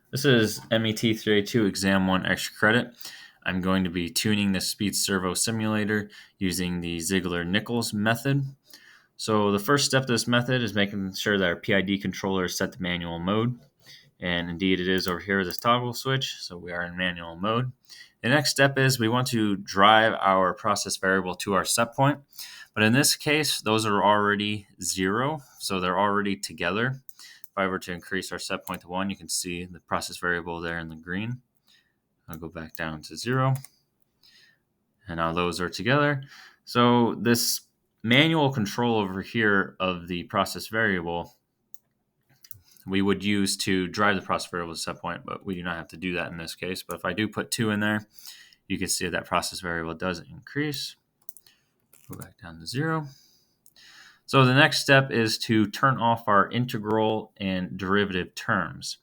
This is MET 382 Exam 1 Extra Credit. I'm going to be tuning the speed servo simulator using the Ziegler-Nichols method. So the first step of this method is making sure that our PID controller is set to manual mode. And indeed it is over here with this toggle switch, so we are in manual mode. The next step is we want to drive our process variable to our set point. But in this case, those are already 0, so they're already together. If I were to increase our set point to 1, you can see the process variable there in the green. I'll go back down to 0. And now those are together. So this manual control over here of the process variable we would use to drive the process variable to set point, but we do not have to do that in this case. But if I do put 2 in there, you can see that process variable does increase. Go back down to 0. So the next step is to turn off our integral and derivative terms.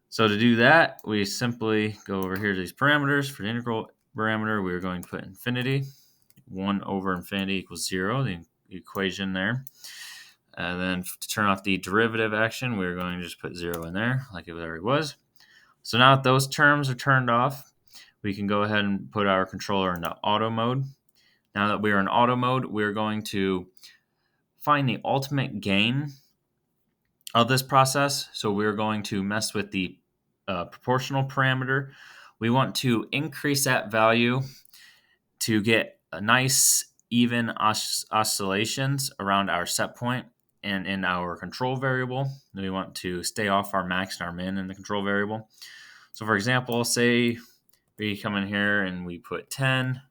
So to do that, we simply go over here to these parameters. For the integral parameter, we're going to put infinity. 1 over infinity equals 0, the equation there. And then to turn off the derivative action, we're going to just put 0 in there, like it already was. So now that those terms are turned off, we can go ahead and put our controller into auto mode. Now that we are in auto mode, we're going to find the ultimate gain of this process. So we're going to mess with the proportional parameter. We want to increase that value to get a nice even oscillations around our set point and in our control variable. We want to stay off our max and our min in the control variable. So for example, say we come in here and we put 10,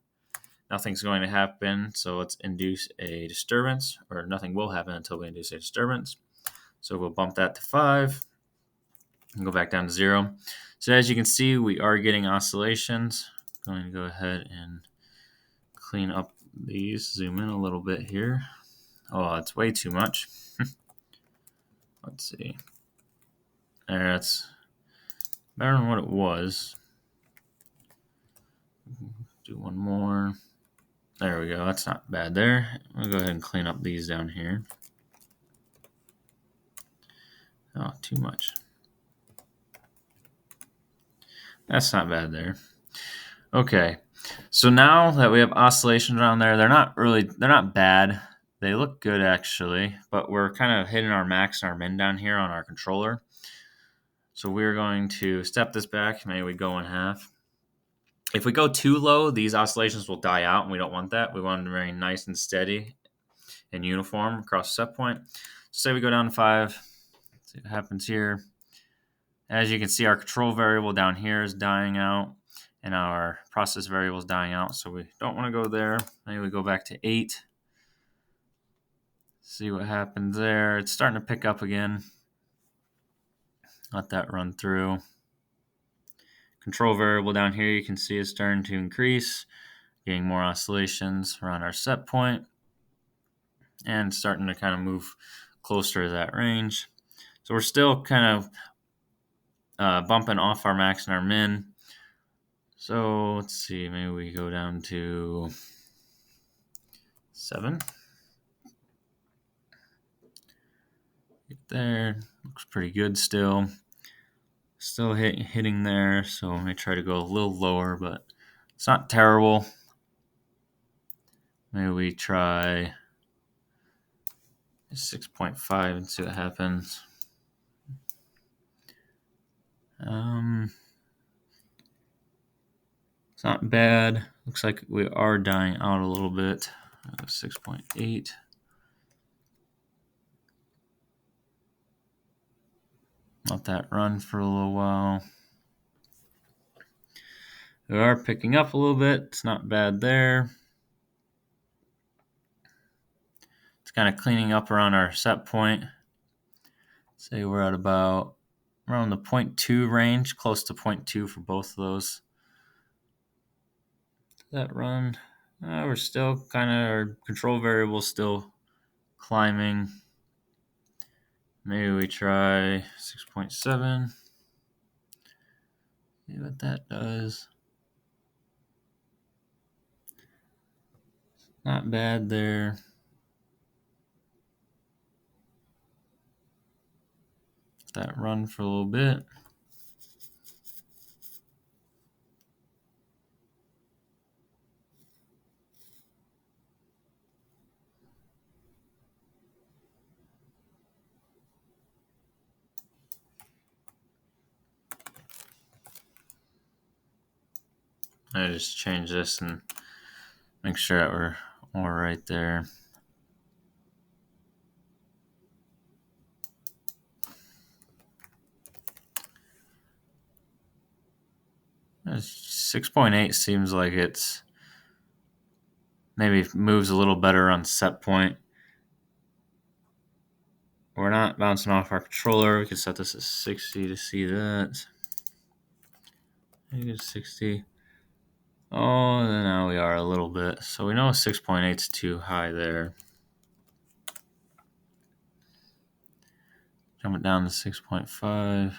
nothing's going to happen. So let's induce a disturbance, or nothing will happen until we induce a disturbance. So we'll bump that to 5 and go back down to 0. So as you can see, we are getting oscillations. I'm going to go ahead and clean up these, zoom in a little bit here. Oh, that's way too much. Let's see. There, that's better than what it was. Do one more. There we go. That's not bad there. I'll go ahead and clean up these down here. Oh, too much. That's not bad there. Okay. So now that we have oscillations around there, they're not bad. They look good actually, but we're kind of hitting our max and our min down here on our controller. So we're going to step this back. Maybe we go in half. If we go too low, these oscillations will die out, and we don't want that. We want them to remain nice and steady and uniform across the set point. So say we go down to 5. Let's see what happens here. As you can see, our control variable down here is dying out, and our process variable is dying out. So we don't want to go there. Maybe we go back to 8. See what happens there. It's starting to pick up again. Let that run through. Control variable down here, you can see is starting to increase, getting more oscillations around our set point, and starting to kind of move closer to that range. So we're still kind of bumping off our max and our min. So let's see, maybe we go down to 7. Get there, looks pretty good still. Still hitting there, so I may try to go a little lower, but it's not terrible. Maybe we try 6.5 and see what happens. It's not bad. Looks like we are dying out a little bit. 6.8. Let that run for a little while. We are picking up a little bit. It's not bad there. It's kind of cleaning up around our set point. Say we're at about around the 0.2 range, close to 0.2 for both of those. That run, we're still kind of, our control variable still climbing. Maybe we try 6.7. See what that does. Not bad there. Let that run for a little bit. I just change this and make sure that we're all right there. That's 6.8 seems like it's maybe moves a little better on set point. We're not bouncing off our controller. We can set this at 60 to see that. Maybe 60. Oh, now we are a little bit. So we know 6.8 is too high there. Jump it down to 6.5.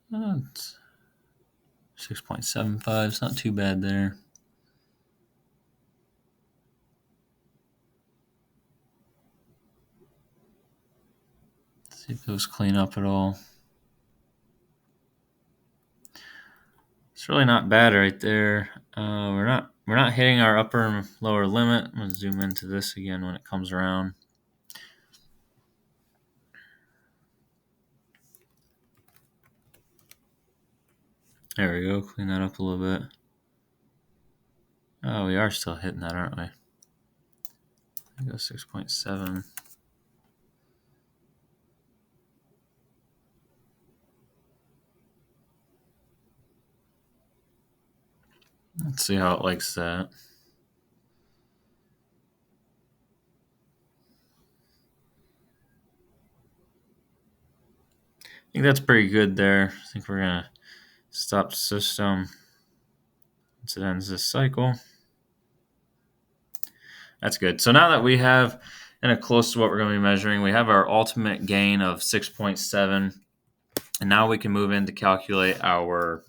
That's 6.75. It's not too bad there. Let's see if those clean up at all. It's really not bad right there. We're not hitting our upper and lower limit. I'm gonna zoom into this again when it comes around. There we go. Clean that up a little bit. Oh, we are still hitting that, aren't we? I go 6.7. Let's see how it likes that. I think that's pretty good there. I think we're gonna stop the system once it ends this cycle. That's good. So now that we have kind of close to what we're going to be measuring, we have our ultimate gain of 6.7. And now we can move in to calculate our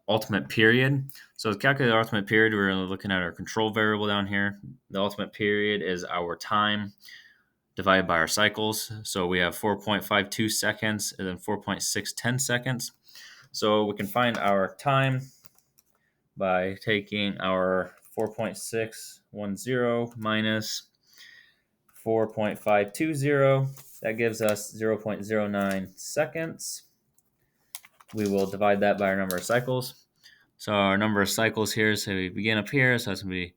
ultimate period. So to calculate our ultimate period, we're looking at our control variable down here. The ultimate period is our time divided by our cycles. So we have 4.52 seconds and then 4.610 seconds. So we can find our time by taking our 4.610 minus 4.520. That gives us 0.09 seconds. We will divide that by our number of cycles. So our number of cycles here, so we begin up here, so that's going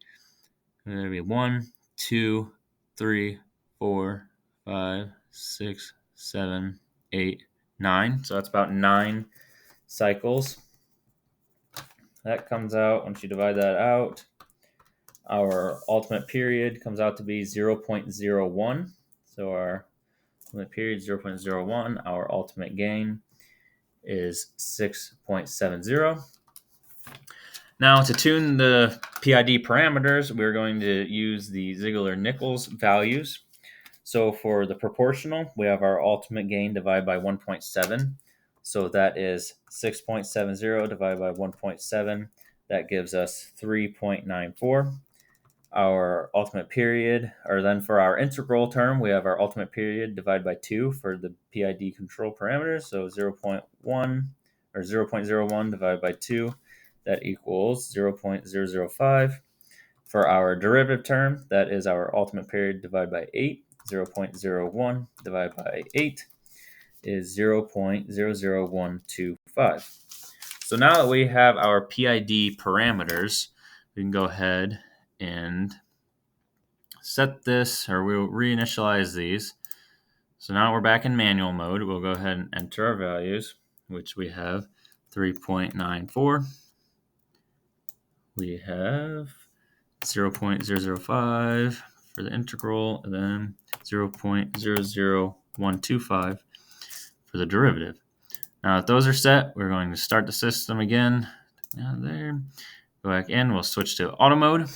to be 1, 2, 3, 4, 5, 6, 7, 8, 9. So that's about 9 cycles. That comes out, once you divide that out, our ultimate period comes out to be 0.01. So our ultimate period is 0.01. Our ultimate gain is 6.70. Now to tune the PID parameters, we're going to use the Ziegler-Nichols values. So for the proportional, we have our ultimate gain divided by 1.7. So that is 6.70 divided by 1.7. That gives us 3.94. Our ultimate period, or then for our integral term, we have our ultimate period divided by 2 for the PID control parameters. So 0.1 or 0.01 divided by 2, that equals 0.005. For our derivative term, that is our ultimate period divided by 8. 0.01 divided by 8 is 0.00125. So now that we have our PID parameters, we can go ahead and set this, or we'll reinitialize these. So now we're back in manual mode. We'll go ahead and enter our values, which we have 3.94. We have 0.005 for the integral, and then 0.00125 for the derivative. Now that those are set, we're going to start the system again. Down there. Go back in. We'll switch to auto mode.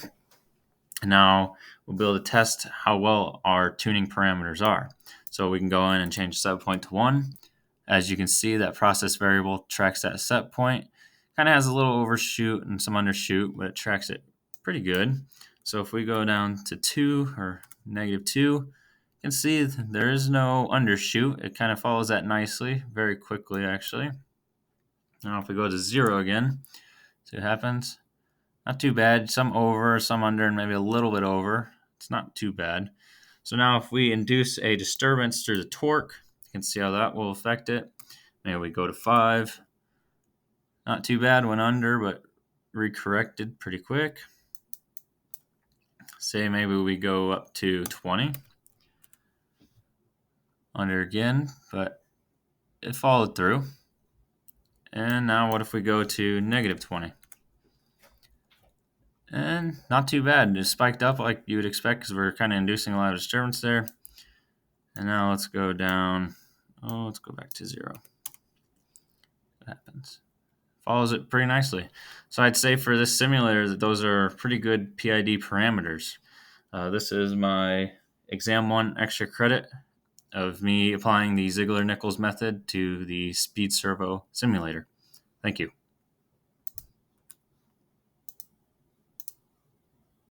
And now we'll be able to test how well our tuning parameters are. So we can go in and change set point to 1. As you can see, that process variable tracks that set point. Kind of has a little overshoot and some undershoot, but it tracks it pretty good. So if we go down to 2 or -2, you can see there is no undershoot. It kind of follows that nicely, very quickly actually. Now if we go to 0 again, see what happens. Not too bad. Some over, some under, and maybe a little bit over. It's not too bad. So now if we induce a disturbance through the torque, you can see how that will affect it. Maybe we go to 5. Not too bad, went under, but recorrected pretty quick. Say maybe we go up to 20. Under again, but it followed through. And now what if we go to negative 20? And not too bad. It spiked up like you would expect because we're kind of inducing a lot of disturbance there. And now let's go down. Oh, let's go back to 0. What happens? Follows it pretty nicely. So I'd say for this simulator that those are pretty good PID parameters. This is my exam 1 extra credit of me applying the Ziegler-Nichols method to the speed servo simulator. Thank you.